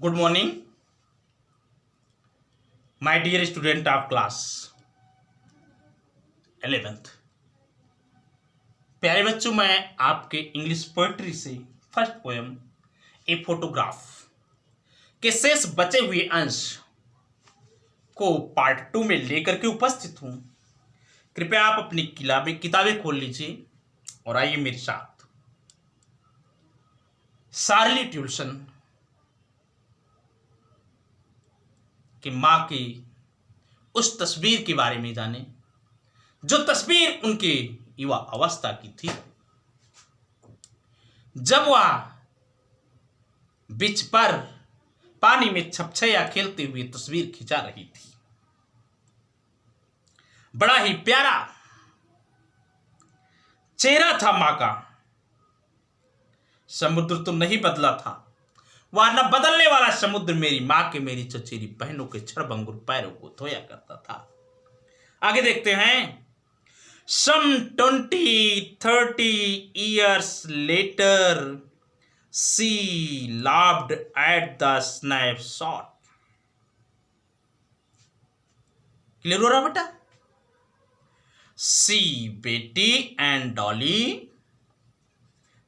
Good morning, my dear student of class 11th। प्यारे बच्चों, मैं आपके इंग्लिश पोएट्री से फर्स्ट पोएम ए फोटोग्राफ के शेष बचे हुए अंश को पार्ट 2 में लेकर के उपस्थित हूं। कृपया आप अपनी किताबें खोल लीजिए और आइए मेरे साथ शार्ली ट्यूल्सन कि माँ की उस तस्वीर के बारे में जाने जो तस्वीर उनके युवा अवस्था की थी, जब वह बीच पर पानी में छपछया खेलते हुए तस्वीर खिंचा रही थी। बड़ा ही प्यारा चेहरा था मां का। समुद्र तो नहीं बदला था, वह न बदलने वाला समुद्र मेरी मां के, मेरी चचेरी बहनों के क्षणभंगुर पैरों को धोया करता था। आगे देखते हैं। Some 20-30 years later, she laughed at the snapshot. Clear हो रहा बेटा? See Betty and Dolly,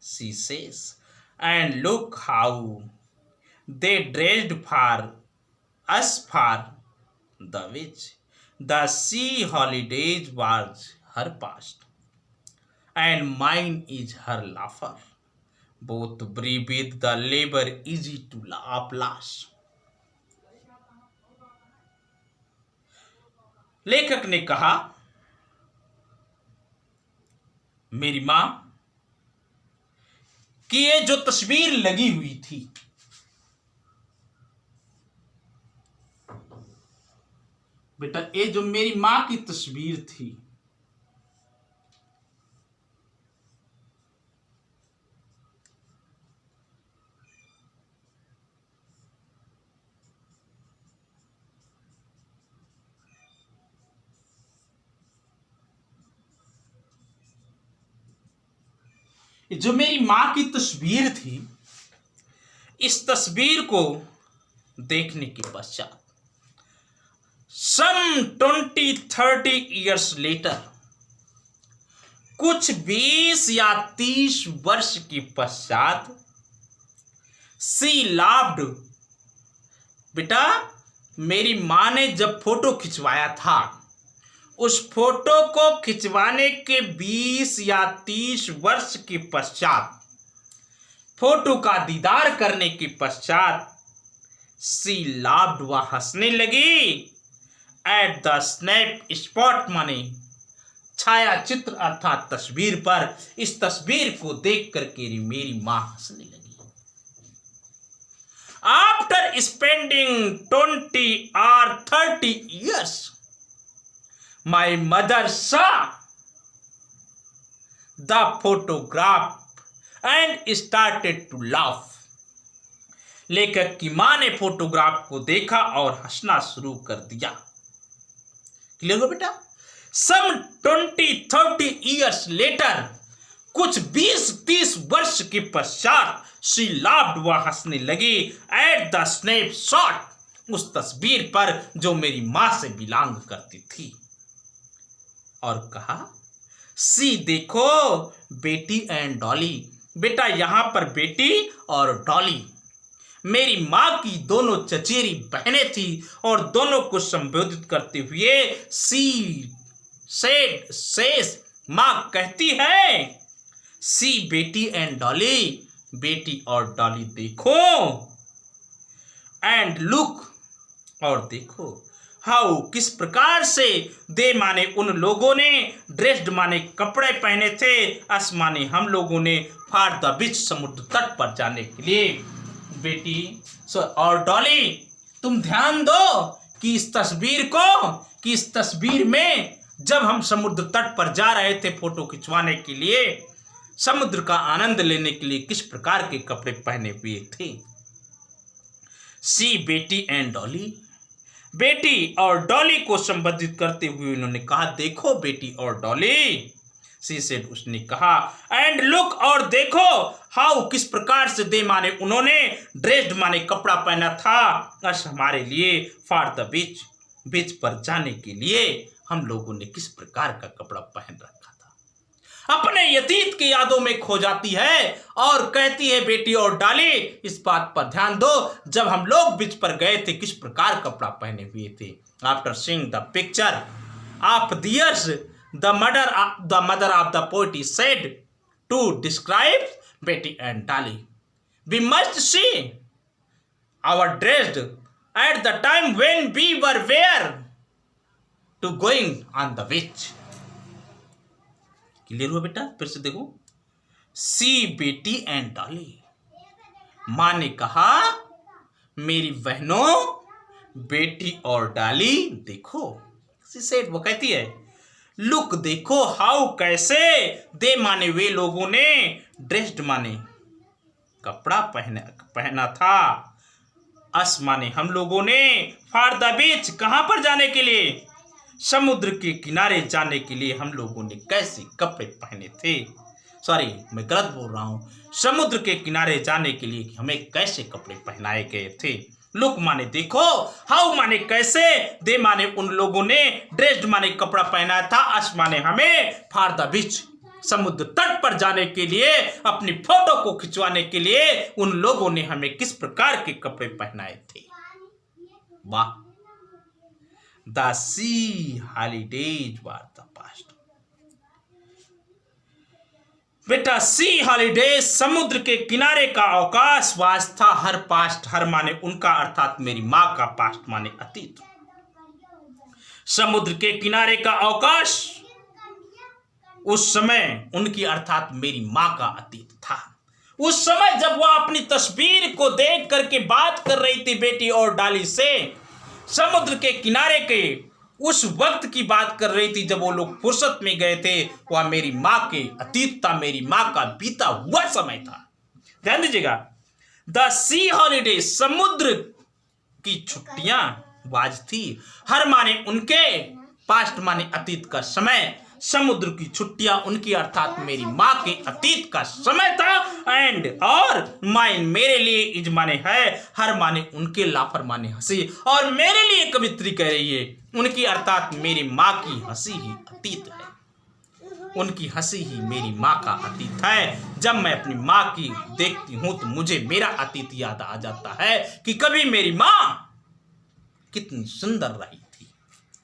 she says, and look how they dressed for us for the beach. The sea holidays was her past, and mine is her laughter. Both breathe the labor easy to laugh last. लेखक ने कहा, मेरी मां कि ये जो तस्वीर लगी हुई थी, बेटा ये जो मेरी मां की तस्वीर थी, जो मेरी मां की तस्वीर थी, इस तस्वीर को देखने के पश्चात some 20-30 years later, कुछ 20 या 30 वर्ष के पश्चात she laughed, बेटा मेरी मां ने जब फोटो खिंचवाया था, उस फोटो को खिंचवाने के 20 या 30 वर्ष के पश्चात, फोटो का दीदार करने के पश्चात she laughed, वह हंसने लगी। एट द स्नैप स्पॉट माने छाया चित्र अर्थात तस्वीर पर। इस तस्वीर को देख करके मेरी मां हंसने लगी। After spending 20 or 30 years, my mother saw the photograph and started to laugh. लेखक की मां ने फोटोग्राफ को देखा और हंसना शुरू कर दिया। क्लियर हो बेटा? Some 20-30 years later, कुछ 20-30 वर्ष के पश्चात she laughed, वह हंसने लगी। At the snapshot, उस तस्वीर पर जो मेरी मां से बिलोंग करती थी, और कहा सी देखो बेटी एंड डॉली, बेटा यहां पर बेटी और डॉली मेरी मां की दोनों चचेरी बहनें थी। और दोनों को संबोधित करते हुए सी सेड सेस, मां कहती है सी बेटी एंड डॉली, बेटी और डॉली देखो, एंड लुक और देखो, हाउ किस प्रकार से, दे माने उन लोगों ने, ड्रेस्ड माने कपड़े पहने थे, अस माने हम लोगों ने, फॉर द बीच समुद्र तट पर जाने के लिए। बेटी और डॉली तुम ध्यान दो कि इस तस्वीर में जब हम समुद्र तट पर जा रहे थे फोटो खिंचवाने के लिए, समुद्र का आनंद लेने के लिए किस प्रकार के कपड़े पहने हुए थे। सी बेटी एंड डॉली, बेटी और डॉली को संबोधित करते हुए उन्होंने कहा देखो बेटी और डॉली, सी सेड, उसने कहा, एंड लुक, और देखो, हाउ, किस प्रकार से दे माने उन्होंने, ड्रेस्ड माने कपड़ा पहना था, अस हमारे लिए, फॉर द बीच, बीच पर जाने के लिए हम लोगों ने किस प्रकार का कपड़ा पहन रखा था। अपने अतीत की यादों में खो जाती है और कहती है, बेटी और डाली, इस बात पर ध्यान दो, जब हम लोग बीच पर गए थे किस प्रकार कपड़ा पहने हुए थे। After seeing the picture of theirs, the mother of the poet is said to describe Betty and Dolly. We must see our dressed at the time when we were where to going on the beach. Clear हुआ बेटा? फिर से देखो, सी बेटी and Dolly, माँ ने कहा, मेरी बहनों, बेटी और डॉली देखो। सी सेड, वो कहती है, लुक, देखो, हाउ, कैसे, दे माने वे लोगों ने, ड्रेस्ड माने कपड़ा पहना था, अस माने हम लोगों ने, फॉर द बीच, कहां पर जाने के लिए, समुद्र के किनारे जाने के लिए हम लोगों ने कैसे कपड़े पहने थे। सॉरी, मैं गलत बोल रहा हूं, समुद्र के किनारे जाने के लिए हमें कैसे कपड़े पहनाए गए थे। लुक माने देखो, हाउ माने कैसे, दे माने उन लोगों ने, ड्रेस्ड माने कपड़ा पहना था, अस माने हमें, फॉर द बीच, समुद्र तट पर जाने के लिए, अपनी फोटो को खिंचवाने के लिए उन लोगों ने हमें किस प्रकार के कपड़े पहनाए थे। वाह, the sea holidays were the past. बेटा, सी हॉलीडेज, समुद्र के किनारे का अवकाश, वाज था हर पास्ट, हर माने उनका, अर्थात मेरी माँ का, पास्ट माने अतीत। समुद्र के किनारे का अवकाश उस समय उनकी, अर्थात मेरी माँ का अतीत था। उस समय जब वह अपनी तस्वीर को देख करके बात कर रही थी बेटी और डॉली से, समुद्र के किनारे के उस वक्त की बात कर रही थी जब वो लोग फुर्सत में गए थे, वह मेरी माँ के अतीत था, मेरी माँ का बीता हुआ समय था। ध्यान दीजिएगा, द सी हॉलीडे, समुद्र की छुट्टियां वाज थी, हर माने उनके, पास्ट माने अतीत का समय, समुद्र की छुट्टियां उनकी, अर्थात मेरी माँ के अतीत का समय था, एंड, और, माइन मेरे लिए, इज माने है, हर माने उनके, लाफर माने हंसी, और मेरे लिए कवित्री कह रही है, उनकी, अर्थात मेरी माँ की हंसी ही अतीत है, उनकी हंसी ही मेरी माँ का अतीत है। जब मैं अपनी माँ की देखती हूं तो मुझे मेरा अतीत याद आ जाता है कि कभी मेरी माँ कितनी सुंदर रही थी।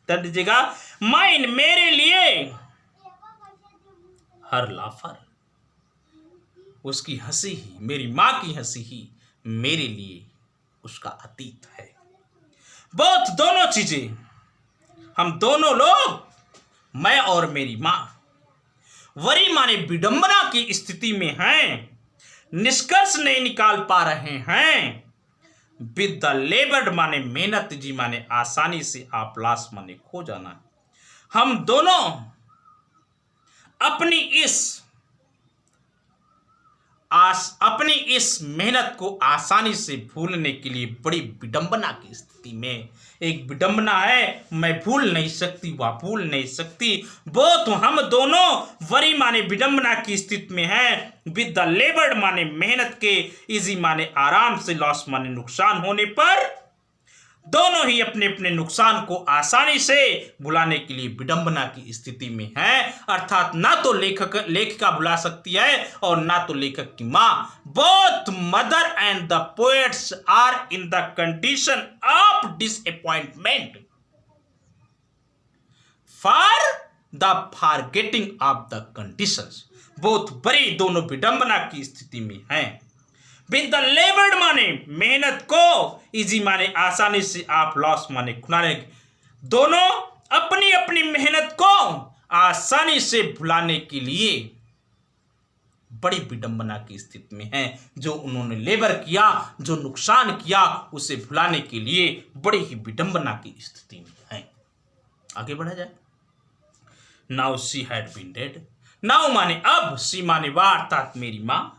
कर दीजिएगा, माइन मेरे लिए, हर लाफर, उसकी हंसी ही, मेरी माँ की हंसी ही मेरे लिए उसका अतीत है। बहुत, दोनों चीजें, हम दोनों लोग, मैं और मेरी माँ, वरी माने विडंबना की स्थिति में हैं, निष्कर्ष नहीं निकाल पा रहे हैं। विद द लेबर्ड माने मेहनत, जी माने आसानी से, आप लाश माने खो जाना। हम दोनों अपनी इस मेहनत को आसानी से भूलने के लिए बड़ी विडंबना की स्थिति में, एक विडंबना है, मैं भूल नहीं सकती, वह भूल नहीं सकती, वो तो हम दोनों वरी माने विडंबना की स्थिति में हैं। विद द लेबर्ड माने मेहनत के, इजी माने आराम से, लॉस माने नुकसान होने पर, दोनों ही अपने अपने नुकसान को आसानी से भुलाने के लिए विडंबना की स्थिति में है, अर्थात ना तो लेखिका भुला सकती है और ना तो लेखक की माँ। Both mother and the poets are in the condition of disappointment for the forgetting of the conditions. Both बड़ी, दोनों विडंबना की स्थिति में हैं। विद द लेबर्ड माने मेहनत को, इजी माने आसानी से, आप लॉस माने खुनाने, दोनों अपनी अपनी मेहनत को आसानी से भुलाने के लिए बड़ी विडंबना की स्थिति में हैं। जो उन्होंने लेबर किया, जो नुकसान किया, उसे भुलाने के लिए बड़ी ही विडंबना की स्थिति में हैं। आगे बढ़ा जाए। Now she had been dead, now माने अब, सी माने वह, अर्थात मेरी माँ,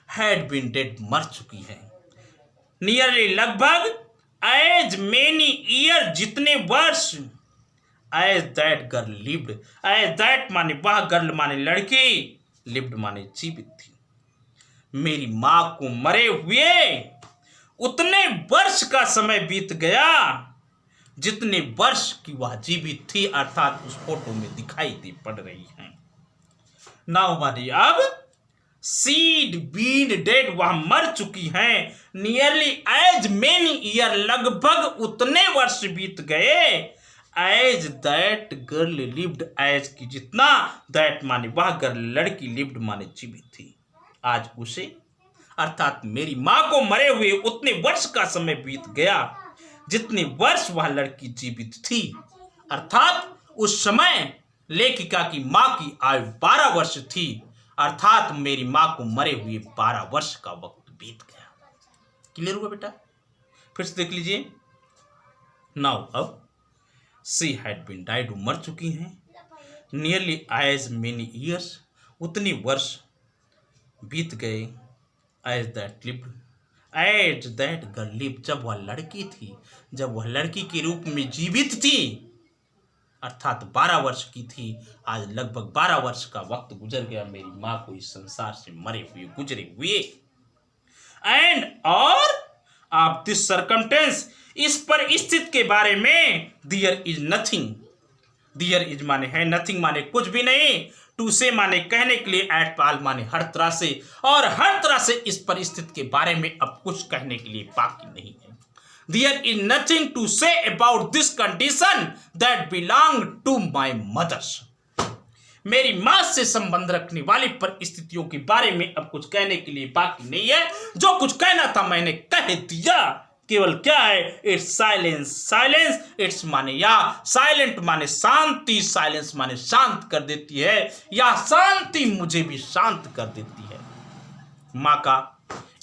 हैड बीन डेड मर चुकी है, नियरली लगभग, एज मेनी ईयर जितने वर्ष, as that girl lived, as that माने वह, गर्ल माने लड़की, लिव्ड माने जीवित थी। मेरी माँ को मरे हुए उतने वर्ष का समय बीत गया जितने वर्ष की वह जीवित थी, अर्थात उस फोटो में दिखाई दे पड़ रही है। नाउ माने अब सीड बीन डेड, वह मर चुकी हैं। नियरली एज मेनी ईयर, लगभग उतने वर्ष बीत गए। As that girl lived, as की जितना, दैट माने वह गर्ल लड़की, लिव्ड माने जीवित थी। आज उसे अर्थात मेरी माँ को मरे हुए उतने वर्ष का समय बीत गया जितने वर्ष वह लड़की जीवित थी, अर्थात उस समय लेखिका की माँ की आयु 12 वर्ष थी, अर्थात मेरी माँ को मरे हुए 12 वर्ष का वक्त बीत गया। क्लियर हुआ बेटा? फिर से देख लीजिए। नाउ अब शी हैड बीन डाइड, वो मर चुकी हैं। नियरली एज मेनी ईयर्स, उतनी वर्ष बीत गए। As that lived, as that girl lived, जब वह लड़की थी, जब वह लड़की के रूप में जीवित थी, अर्थात 12 वर्ष की थी। आज लगभग 12 वर्ष का वक्त गुजर गया मेरी माँ को इस संसार से मरे हुए गुजरे हुए। एंड और ऑफ दिस सर्कमटेंस, इस परिस्थिति के बारे में, there is nothing, there is माने है, नथिंग माने कुछ भी नहीं, टू से माने कहने के लिए, एट ऑल माने हर तरह से, और हर तरह से इस परिस्थिति के बारे में अब कुछ कहने के लिए बाकी नहीं है। There is nothing to say about this condition that belong to my mothers. मेरी माँ से संबंध रखने वाली परिस्थितियों के बारे में अब कुछ कहने के लिए बाकी नहीं है। जो कुछ कहना था मैंने कह दिया। केवल क्या है? इट्स साइलेंस, साइलेंस इट्स माने या, साइलेंट माने शांति, साइलेंस माने शांत कर देती है, या शांति मुझे भी शांत कर देती है। माँ का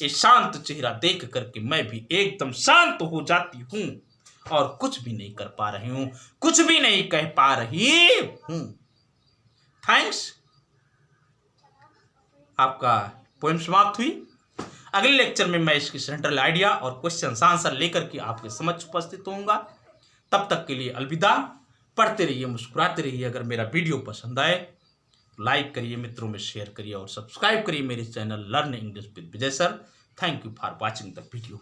ये शांत चेहरा देख करके मैं भी एकदम शांत हो जाती हूँ और कुछ भी नहीं कर पा रही हूँ, कुछ भी नहीं कह पा रही हूँ। थैंक्स। आपका पोएम समाप्त हुई। अगले लेक्चर में मैं इसकी सेंट्रल आइडिया और क्वेश्चन आंसर लेकर के आपके समक्ष उपस्थित होऊंगा। तब तक के लिए अलविदा। पढ़ते रहिए, मुस्कुराते रहिए। अगर मेरा वीडियो पसंद आए तो लाइक करिए, मित्रों में शेयर करिए और सब्सक्राइब करिए मेरे channel learn English with Vijay sir. Thank you for watching the video.